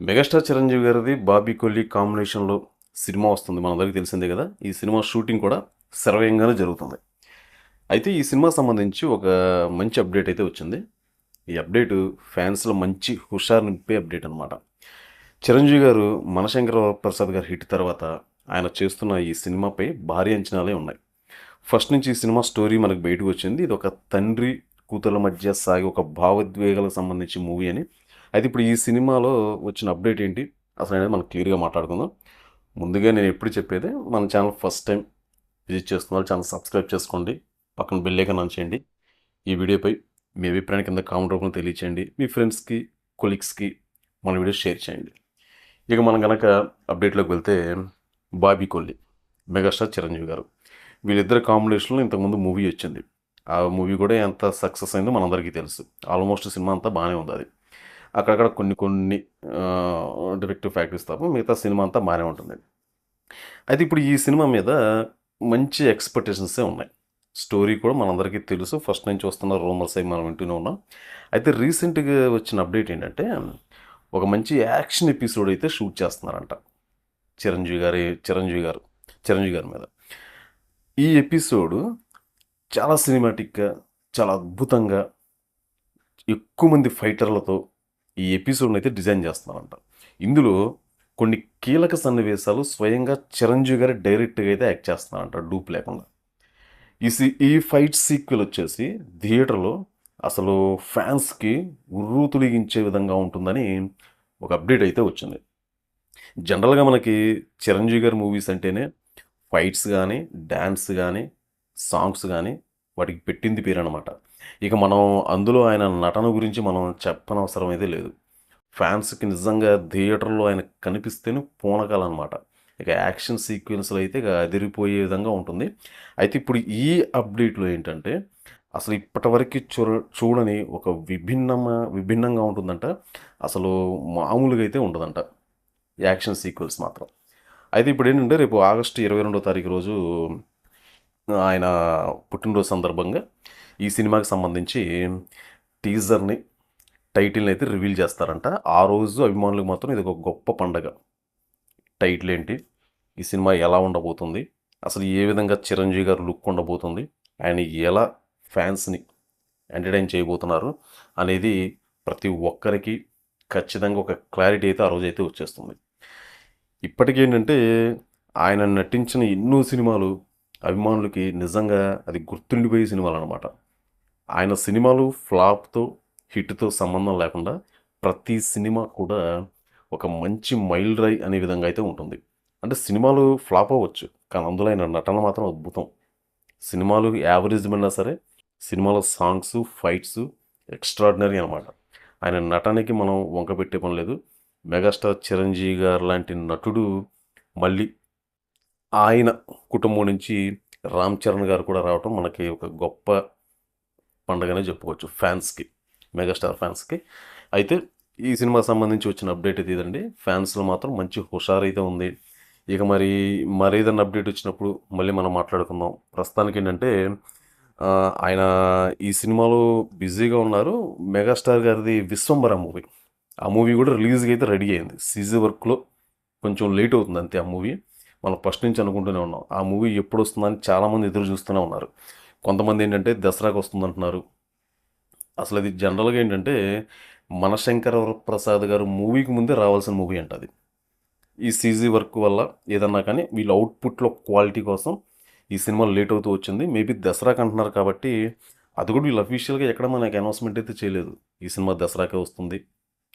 Megastar Chiranjeevi గారిది బాబీ కొల్లి కాంబినేషన్లో cinema వస్తుంది. మనందరికీ తెలిసిందే కదా! ఈ సినిమా షూటింగ్ కూడా శరవేగంగానే జరుగుతుంది. అయితే ఈ సినిమా సంబంధించి ఒక మంచి అప్డేట్ అయితే వచ్చింది. ఈ అప్డేటు ఫ్యాన్స్‌లో మంచి హుషారు నింపే అప్డేట్ అనమాట. చిరంజీవి గారు 'మనశంకర వరప్రసాద్' గారి హిట్ తర్వాత ఆయన చేస్తున్న ఈ సినిమాపై భారీ అంచనాలే ఉన్నాయి. ఫస్ట్ నుంచి ఈ సినిమా స్టోరీ మనకు బయటకు వచ్చింది. ఇది ఒక తండ్రి, కూతుర్ల మధ్య సాగే ఒక భావోద్వేగాలకు సంబంధించి మూవీ అని. అయితే ఇప్పుడు ఈ సినిమాలో వచ్చిన అప్డేట్ ఏంటి? అసలనేది మనం క్లియర్‌గా మాట్లాడుకుందాం. ముందుగా నేను ఎప్పుడు చెప్పేదే మన ఛానల్ ఫస్ట్ టైం విజిట్ చేస్తున్న వాళ్ళు ఛానల్ సబ్స్క్రైబ్ చేసుకోండి. పక్కన బెల్ ఐకాన్ ఆన్ చేయండి. ఈ వీడియోపై మీ అభిప్రాయాన్ని కింద కామెంట్ రూపంలో తెలియచేయండి. మీ ఫ్రెండ్స్‌కి, కొలీగ్స్‌కి మన వీడియో షేర్ చేయండి. ఇక మనం గనక అప్డేట్‌లోకి వెళ్తే బాబీ కొల్లి, మెగాస్టార్ చిరంజీవి గారు. వీళ్ళిద్దరి కాంబినేషన్‌లో ఇంతకుముందు మూవీ వచ్చింది. ఆ మూవీ కూడా ఎంత సక్సెస్ అయిందో మనందరికీ తెలుసు. ఆల్మోస్ట్ సినిమా అంతా బాగానే ఉంది అది. అక్కడక్కడ కొన్ని కొన్ని డిఫెక్టివ్ ఫ్యాక్టరీస్ తప్ప మిగతా సినిమా అంతా బాగానే ఉంటుంది. అయితే ఇప్పుడు ఈ సినిమా మీద మంచి ఎక్స్‌పెక్టేషన్సే ఉన్నాయి. స్టోరీ కూడా మనందరికీ తెలుసు. ఫస్ట్ నుంచి వస్తున్న రూమర్స్ అవి మనం వింటూనే ఉన్నాం. అయితే రీసెంట్‌గా వచ్చిన అప్డేట్ ఏంటంటే, ఒక మంచి యాక్షన్ ఎపిసోడ్ అయితే షూట్ చేస్తున్నారంట. చిరంజీవి గారి మీద. ఈ ఎపిసోడు చాలా సినిమాటిక్‌గా, చాలా అద్భుతంగా, ఎక్కువ మంది ఫైటర్లతో ఈ ఎపిసోడ్‌ని అయితే డిజైన్ చేస్తున్నారంట. ఇందులో కొన్ని కీలక సన్నివేశాలు స్వయంగా చిరంజీవి గారే డైరెక్ట్‌గా అయితే యాక్ట్ చేస్తున్నారంట డూప్ లేకుండా. ఈ ఫైట్ సీక్వెల్ వచ్చేసి థియేటర్‌లో అసలు ఫ్యాన్స్‌కి ఉర్రూతలూగించే విధంగా ఉంటుందని ఒక అప్డేట్ అయితే వచ్చింది. జనరల్‌గా మనకి చిరంజీవి గారి మూవీస్ అంటేనే ఫైట్స్ గానీ, డాన్స్ గానీ, సాంగ్స్ గానీ వాటికి పెట్టింది పేరనమాట. ఇక మనం అందులో ఆయన నటన గురించి మనం చెప్పనవసరం అయితే లేదు. ఫ్యాన్స్‌కి నిజంగా థియేటర్‌లో ఆయన కనిపిస్తేనే పూనకాలనమాట. ఇక యాక్షన్ సీక్వెన్స్‌లో అయితే ఇక అదిరిపోయే విధంగా ఉంటుంది. అయితే ఇప్పుడు ఈ అప్డేట్‌లో ఏంటంటే, అసలు ఇప్పటివరకు చూడని ఒక విభిన్నంగా ఉంటుందంట. అసలు మామూలుగా అయితే ఉండదంట. యాక్షన్ సీక్వెన్స్ మాత్రం. అయితే ఇప్పుడేంటంటే రేపు ఆగస్టు 22 తారీఖు రోజు ఆయన పుట్టినరోజు సందర్భంగా ఈ సినిమాకి సంబంధించి టీజర్‌ని, టైటిల్‌ని అయితే రివీల్ చేస్తారంట. ఆ రోజు అభిమానులకు మాత్రం ఇదొక గొప్ప పండగ. టైటిల్ ఏంటి? ఈ సినిమా ఎలా ఉండబోతుంది? అసలు ఏ విధంగా చిరంజీవి గారి లుక్ ఉండబోతుంది? ఆయన ఎలా ఫ్యాన్స్‌ని ఎంటర్‌టైన్ చేయబోతున్నారు? అనేది ప్రతి ఒక్కరికి ఖచ్చితంగా ఒక క్లారిటీ అయితే ఆ రోజైతే వచ్చేస్తుంది. ఇప్పటికేంటంటే ఆయన నటించిన ఎన్నో సినిమాలు అభిమానులకి నిజంగా అది గుర్తుండిపోయే సినిమాలనమాట. ఆయన సినిమాలు ఫ్లాప్‌తో, హిట్‌తో సంబంధం లేకుండా ప్రతి సినిమా కూడా ఒక మంచి మైలురాయి అనే విధంగా అయితే ఉంటుంది. అంటే సినిమాలు ఫ్లాప్ అవ్వచ్చు. కానీ అందులో ఆయన నటన మాత్రం అద్భుతం. సినిమాలు యావరేజ్ పడినా సరే, సినిమాలో సాంగ్సు, ఫైట్సు ఎక్స్ట్రార్డినరీ అనమాట. ఆయన నటనకి మనం వంకపెట్టే పని లేదు. మెగాస్టార్ చిరంజీవి గారు లాంటి నటుడు మళ్ళీ ఆయన కుటుంబం నుంచి రామ్ చరణ్ గారు కూడా రావటం మనకి ఒక గొప్ప పండగనే చెప్పుకోవచ్చు ఫ్యాన్స్‌కి. మెగాస్టార్ ఫ్యాన్స్‌కి. అయితే ఈ సినిమాకి సంబంధించి వచ్చిన అప్డేట్ అయితే ఇదండి. ఫ్యాన్స్‌లో మాత్రం మంచి హుషారైతే ఉంది. ఇక మరేదన్నా అప్డేట్ వచ్చినప్పుడు మళ్ళీ మనం మాట్లాడుకుందాం. ప్రస్తుతానికేంటంటే ఆయన ఈ సినిమాలో బిజీగా ఉన్నారు. మెగాస్టార్ గారిది 'విశ్వంబర' మూవీ. ఆ మూవీ కూడా రిలీజ్‌కి అయితే రెడీ అయింది. సీజీ వర్క్‌లో కొంచెం లేట్ అవుతుంది అంతే ఆ మూవీ. మనం ఫస్ట్ నుంచి అనుకుంటూనే ఉన్నాం. ఆ మూవీ ఎప్పుడొస్తుందని చాలామంది ఎదురు చూస్తూనే ఉన్నారు. కొంతమందేంటంటే దసరాకి వస్తుందంటున్నారు. అసలది జనరల్‌గా ఏంటంటే, 'మనశంకర వరప్రసాద్' గారు మూవీకి ముందే రావాల్సిన మూవీ అంట అది. ఈ సీజీ వర్క్ వల్ల ఏదన్నా కానీ వీళ్ళ అవుట్‌పుట్‌లో క్వాలిటీ కోసం ఈ సినిమా లేట్ అవుతూ వచ్చింది. మేబీ దసరాకి అంటున్నారు కాబట్టి, అది కూడా వీళ్ళు అఫీషియల్‌గా ఎక్కడ మనకి అనౌన్స్‌మెంట్ అయితే చేయలేదు. ఈ సినిమా దసరాకే వస్తుంది.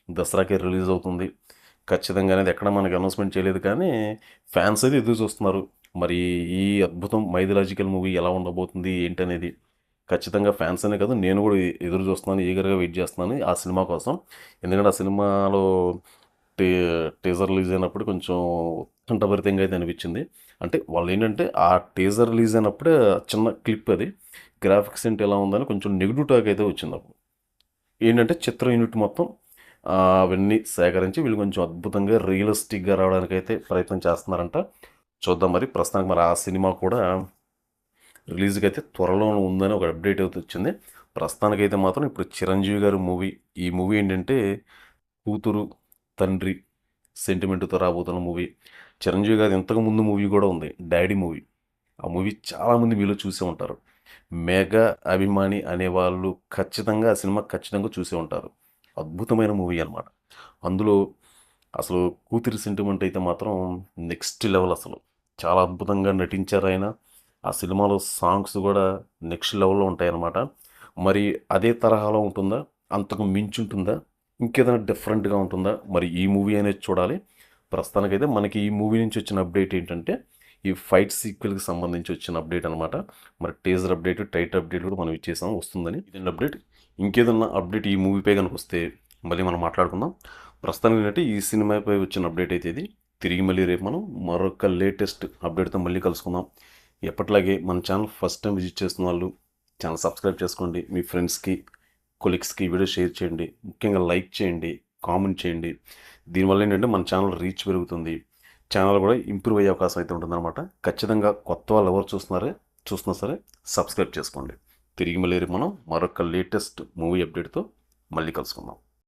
దసరాకే రిలీజ్ అవుతుంది. ఖచ్చితంగా అనేది ఎక్కడ మనకి అనౌన్స్‌మెంట్ చేయలేదు కానీ, ఫ్యాన్స్ అయితే ఎదురు చూస్తున్నారు. మరి ఈ అద్భుతం 'మైథలాజికల్' మూవీ ఎలా ఉండబోతుంది ఏంటనేది. ఖచ్చితంగా ఫ్యాన్స్ అనే కాదు నేను కూడా ఎదురు చూస్తున్నాను. ఈగర్‌గా వెయిట్ చేస్తున్నాను ఆ సినిమా కోసం. ఎందుకంటే ఆ సినిమాలో టీ టీజర్ రిలీజ్ అయినప్పుడు కొంచెం ఉత్కంఠభరితంగా అయితే అనిపించింది. అంటే వాళ్ళేంటంటే ఆ టీజర్ రిలీజ్ అయినప్పుడే చిన్న క్లిప్ అది. గ్రాఫిక్స్ ఏంటి ఎలా ఉందని కొంచెం నెగెటివ్ టాక్ అయితే వచ్చిందప్పుడు. ఏంటంటే చిత్ర యూనిట్ మొత్తం అవన్నీ సేకరించి వీళ్ళు కొంచెం అద్భుతంగా రియలిస్టిక్‌గా రావడానికైతే ప్రయత్నం చేస్తున్నారంట. చూద్దాం మరి. ప్రస్తుతానికి మరి ఆ సినిమా కూడా రిలీజ్‌కి అయితే త్వరలో ఉందని ఒక అప్డేట్ అయితే వచ్చింది. ప్రస్తుతానికైతే మాత్రం ఇప్పుడు చిరంజీవి గారి మూవీ. ఈ మూవీ ఏంటంటే కూతురు, తండ్రి సెంటిమెంట్తో రాబోతున్న మూవీ. చిరంజీవి గారి ఇంతకు ముందు మూవీ కూడా ఉంది, డాడీ మూవీ. ఆ మూవీ చాలామంది మీలో చూసే ఉంటారు. మెగా అభిమాని అనేవాళ్ళు ఖచ్చితంగా ఆ సినిమా ఖచ్చితంగా చూసే ఉంటారు. అద్భుతమైన మూవీ అనమాట. అందులో అసలు కూతురి సెంటిమెంట్ అయితే మాత్రం నెక్స్ట్ లెవెల్ అసలు. చాలా అద్భుతంగా నటించారు ఆయన. ఆ సినిమాలో సాంగ్స్ కూడా నెక్స్ట్ లెవెల్లో ఉంటాయన్నమాట. మరి అదే తరహాలో ఉంటుందా, అంతకు మించి ఉంటుందా, ఇంకేదైనా డిఫరెంట్గా ఉంటుందా, మరి ఈ మూవీ అనేది చూడాలి. ప్రస్తుతానికైతే మనకి ఈ మూవీ నుంచి వచ్చిన అప్డేట్ ఏంటంటే ఈ ఫైట్ సీక్వెల్కి సంబంధించి వచ్చిన అప్డేట్ అనమాట. మరి టీజర్ అప్డేట్, టైటిల్ అప్డేట్ కూడా మనం ఇచ్చేసాం, వస్తుందని. ఇదండి అప్డేట్. ఇంకేదన్నా అప్డేట్ ఈ మూవీపై కనుక వస్తే మళ్ళీ మనం మాట్లాడుకుందాం. ప్రస్తుతానికి ఏంటంటే ఈ సినిమాపై వచ్చిన అప్డేట్ అయితే ఇది. తిరిగి మళ్ళీ రేపు మనం మరొక లేటెస్ట్ అప్డేట్తో మళ్ళీ కలుసుకుందాం. ఎప్పట్లాగే మన ఛానల్ ఫస్ట్ టైం విజిట్ చేస్తున్న వాళ్ళు ఛానల్ సబ్స్క్రైబ్ చేసుకోండి. మీ ఫ్రెండ్స్కి, కొలీగ్స్కి వీడియో షేర్ చేయండి. ముఖ్యంగా లైక్ చేయండి, కామెంట్ చేయండి. దీనివల్ల ఏంటంటే మన ఛానల్ రీచ్ పెరుగుతుంది. ఛానల్ కూడా ఇంప్రూవ్ అయ్యే అవకాశం అయితే ఉంటుందన్నమాట. ఖచ్చితంగా కొత్త వాళ్ళు ఎవరు చూస్తున్నా సరే సబ్స్క్రైబ్ చేసుకోండి. తిరిగి మళ్ళీ రేపు మనం మరొక లేటెస్ట్ మూవీ అప్డేట్తో మళ్ళీ కలుసుకుందాం.